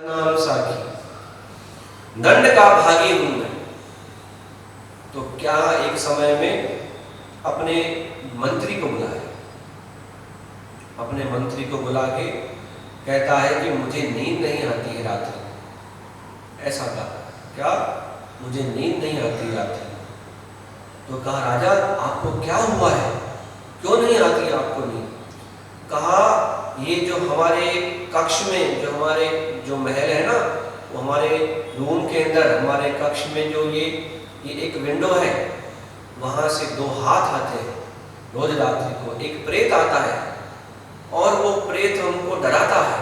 नाम साखी, दंड का भागी हूं मैं। तो क्या एक समय में अपने मंत्री को बुलाया, अपने मंत्री को बुला के कहता है कि मुझे नींद नहीं आती है रात्रि। ऐसा कहा, क्या मुझे नींद नहीं आती रात्रि। तो कहा राजा आपको क्या हुआ है, क्यों नहीं आती आपको नींद। कहा ये जो हमारे कक्ष में जो हमारे जो महल है ना, वो हमारे रूम के अंदर हमारे कक्ष में जो ये एक विंडो है, वहां से दो हाथ आते हैं रोज रात्रि को। एक प्रेत आता है और वो प्रेत हमको डराता है,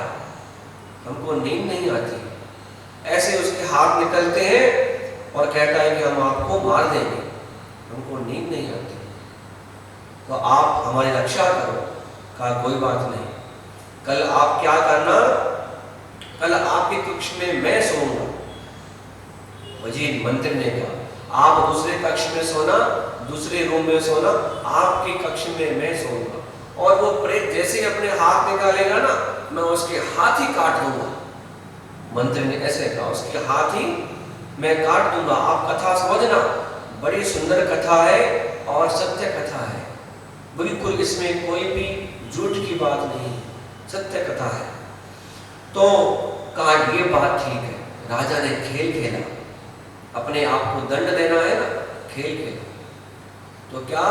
हमको नींद नहीं आती। ऐसे उसके हाथ निकलते हैं और कहता है कि हम आपको मार देंगे, हमको नींद नहीं आती, तो आप हमारी रक्षा करो। कहा कोई बात नहीं, कल आप क्या करना, कल आपके कक्ष में मैं सोऊंगा। वजीर मंत्री ने कहा आप दूसरे कक्ष में सोना, दूसरे रूम में सोना, आपके कक्ष में मैं सोऊंगा। और वो प्रेत जैसे ही अपने हाथ निकालेगा ना, मैं उसके हाथ ही काट दूंगा। मंत्री ने ऐसे कहा उसके हाथ ही मैं काट दूंगा। आप कथा समझना, बड़ी सुंदर कथा है और सत्य कथा है, बिल्कुल इसमें कोई भी झूठ की बात नहीं, सत्य कथा है। तो कहा ये बात ठीक है। राजा ने खेल खेला, अपने आप को दंड देना है ना, खेल खेला। तो क्या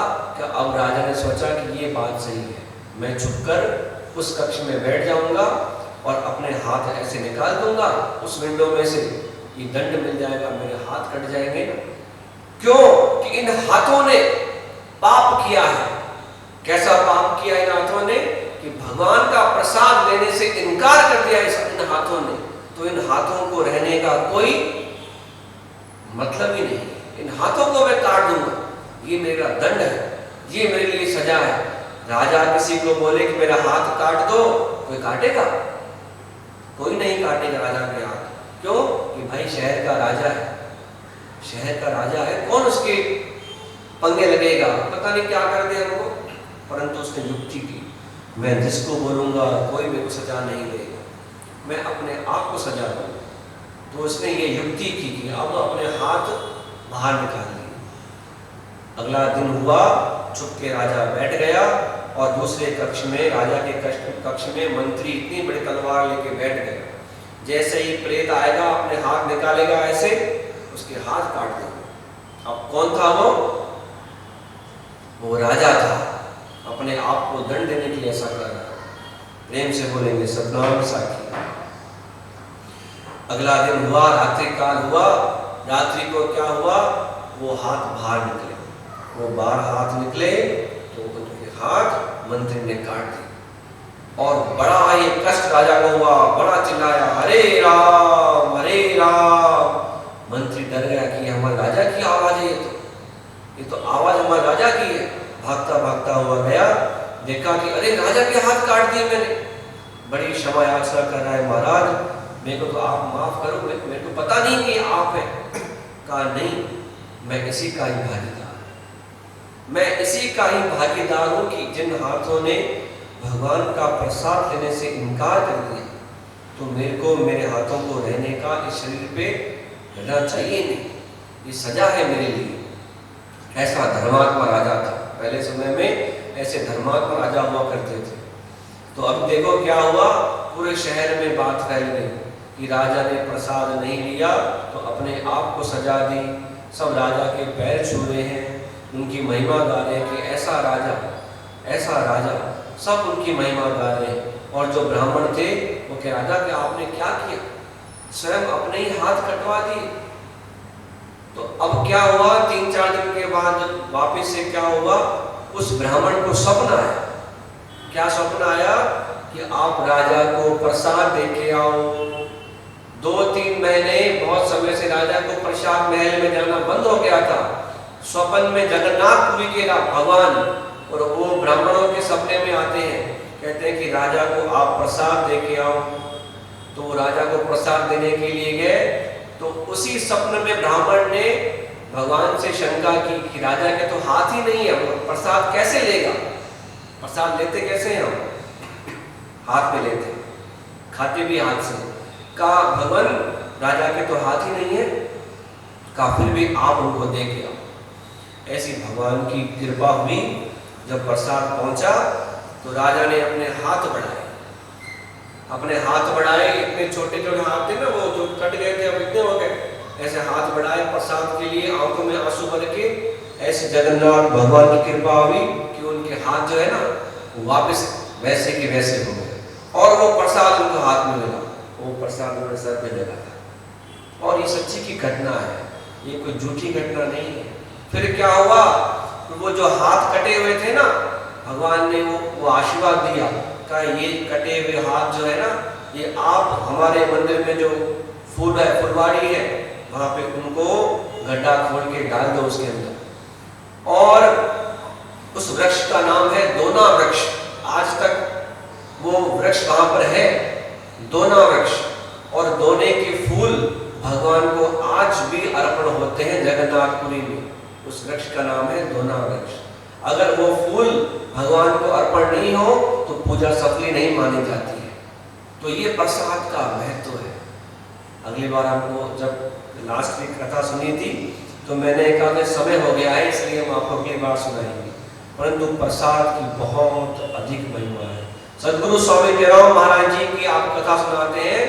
अब राजा ने सोचा कि ये बात सही है, मैं छुपकर उस कक्ष में बैठ जाऊंगा और अपने हाथ ऐसे निकाल दूंगा उस विंडो में से, ये दंड मिल जाएगा, मेरे हाथ कट जाएंगे ना। क्यों कि इन हाथों ने पाप किया है। कैसा पाप किया इन हाथों ने कि भगवान का प्रसाद लेने से इनकार कर दिया इन हाथों ने। तो इन हाथों को रहने का कोई मतलब ही नहीं, इन हाथों को मैं काट दूंगा, ये मेरा दंड है, ये मेरे लिए सजा है। राजा किसी को बोले कि मेरा हाथ काट दो, कोई काटेगा? कोई नहीं काटेगा राजा के हाथ। क्यों कि भाई शहर का राजा है, शहर का राजा है, कौन उसके पंगे लगेगा, पता नहीं क्या कर दे हमको। परंतु उसने युक्ति की, मैं जिसको बोलूंगा कोई मेरे को सजा नहीं देगा, मैं अपने आप को सजा दूंगा। तो उसने ये युक्ति की कि अब अपने हाथ बाहर निकाल लिए। अगला दिन हुआ, छुप के राजा बैठ गया और दूसरे कक्ष में, राजा के कक्ष में मंत्री इतनी बड़ी तलवार लेके बैठ गए। जैसे ही प्रेत आएगा अपने हाथ निकालेगा ऐसे, उसके हाथ काट देंगे। अब कौन था वो राजा था, अपने आप को दंड देने के लिए ऐसा कर रहा है। प्रेम से बोलेंगे सतनाम साखी। अगला दिन हुआ, रात्रि काल हुआ, रात्रि को क्या हुआ, वो हाथ बाहर निकले, वो बाहर हाथ निकले तो उनके हाथ मंत्री ने काट दिए। और बड़ा ये कष्ट राजा को हुआ, बड़ा चिल्लाया हरे राम हरे राम। मंत्री डर गया कि हमारे राजा की आवाज है, ये तो आवाज हमारे राजा की है। भागता भागता हुआ गया, देखा कि अरे राजा के हाथ काट दिए मैंने। बड़ी क्षमा याचना कर रहा है, महाराज मेरे को तो आप माफ करो, मेरे को पता नहीं कि आप हैं। कहा नहीं, मैं इसी का ही भागीदार, मैं इसी का ही भागीदार हूं कि जिन हाथों ने भगवान का प्रसाद लेने से इनकार कर दिया, तो मेरे को मेरे हाथों को रहने का इस शरीर पे रहना चाहिए नहीं, ये सजा है मेरे लिए। ऐसा धर्मात्मा राजा था। पहले समय में ऐसे धर्मात्मा राजा हुआ करते थे। तो अब देखो क्या हुआ, पूरे शहर में बात फैल गई कि राजा ने प्रसाद नहीं लिया तो अपने आप को सजा दी। सब राजा के पैर छू रहे हैं, उनकी महिमा गा रहे हैं कि ऐसा राजा, ऐसा राजा, सब उनकी महिमा गा रहे हैं। और जो ब्राह्मण थे वो कह राजा कि आपने क्या किया, स्वयं अपने ही हाथ कटवा दिए। तो अब क्या हुआ, 3-4 दिन के बाद वापस से क्या हुआ, उस ब्राह्मण को स्वप्न आया। क्या स्वप्न आया कि आप राजा को प्रसाद दे के आओ। 2-3 महीने बहुत समय से राजा को प्रसाद महल में जाना बंद हो गया था। स्वप्न में जगन्नाथपुरी के भगवान और वो ब्राह्मणों के सपने में आते हैं, कहते हैं कि राजा को आप प्रसाद दे के आओ। तो वो राजा को प्रसाद देने के लिए गए, तो उसी स्वप्न में ब्राह्मण ने भगवान से शंका की कि राजा के तो हाथ ही नहीं है, वो प्रसाद कैसे लेगा, प्रसाद लेते कैसे हैं हम, हाथ में लेते, खाते भी हाथ से। का भगवान राजा के तो हाथ ही नहीं है, का फिर भी आप उनको दे के आओ। ऐसी भगवान की कृपा हुई। जब प्रसाद पहुंचा तो राजा ने अपने हाथ बढ़ाए, इतने छोटे छोटे हाथ थे ना, वो जो कट गए थे अब इतने हो गए, ऐसे हाथ बढ़ाए प्रसाद के लिए, आंखों में आंसू भर के। ऐसे जगन्नाथ भगवान की कृपा हुई कि उनके हाथ जो है ना वापस वैसे के वैसे हो गए, और वो प्रसाद उनको हाथ में मिला, वो प्रसाद उनके सर पे लगा था। और ये सच्ची की घटना है, ये कोई झूठी घटना नहीं है। फिर क्या हुआ, वो जो हाथ कटे हुए थे ना, भगवान ने वो आशीर्वाद दिया, कहा ये कटे हुए हाथ जो है ना, ये आप हमारे मंदिर में जो फूल है, फुलवाड़ी है, वहां पे उनको गड्ढा खोल के डाल दो उसके अंदर। और उस वृक्ष का नाम है दोना वृक्ष। आज तक वो वृक्ष वहां पर है, दोना वृक्ष, और दोने के फूल भगवान को आज भी अर्पण होते हैं जगन्नाथपुरी में। उस वृक्ष का नाम है दोना वृक्ष। अगर वो फूल भगवान को अर्पण नहीं हो तो पूजा सफली नहीं मानी जाती है। तो ये प्रसाद का महत्व है। अगली बार हमको जब लास्ट वीक कथा सुनी थी तो मैंने कहा कि समय हो गया है, इसलिए हम आपको अगली बार सुनाएंगे, परंतु प्रसाद की बहुत अधिक महिमा है। सदगुरु स्वामी जयराम महाराज जी की आप कथा सुनाते हैं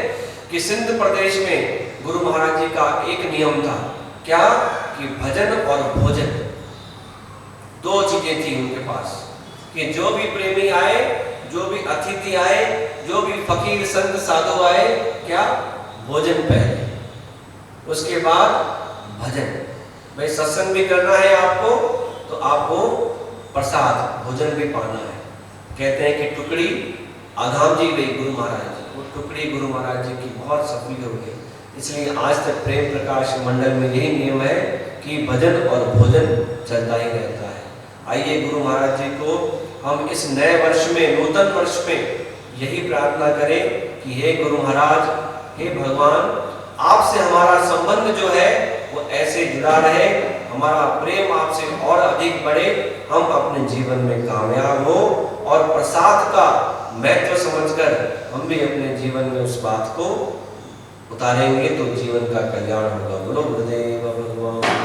कि सिंध प्रदेश में गुरु महाराज जी का एक नियम था, क्या कि भजन और भोजन, दो चीजें थी उनके पास, कि जो भी प्रेमी आए, जो भी अतिथि आए, जो भी फकीर संत साधु आए, क्या भोजन पहले, उसके बाद भजन। भाई सत्संग भी करना है आपको तो आपको प्रसाद भोजन भी पाना है। कहते हैं कि टुकड़ी आधाम जी गई गुरु महाराज जी, वो टुकड़ी गुरु महाराज जी की बहुत सफल हो गई। इसलिए आज तक प्रेम प्रकाश मंडल में यही नियम है कि भजन और भोजन चलता ही रहता है। आइए गुरु महाराज जी को हम इस नए वर्ष में, नूतन वर्ष में यही प्रार्थना करें कि हे गुरु महाराज, हे भगवान, आपसे हमारा संबंध जो है वो ऐसे जुड़ा रहे, हमारा प्रेम आपसे और अधिक बढ़े, हम अपने जीवन में कामयाब हो, और प्रसाद का महत्व समझकर हम भी अपने जीवन में उस बात को उतारेंगे तो जीवन का कल्याण होगा। बोलो गुरुदेव भगवान।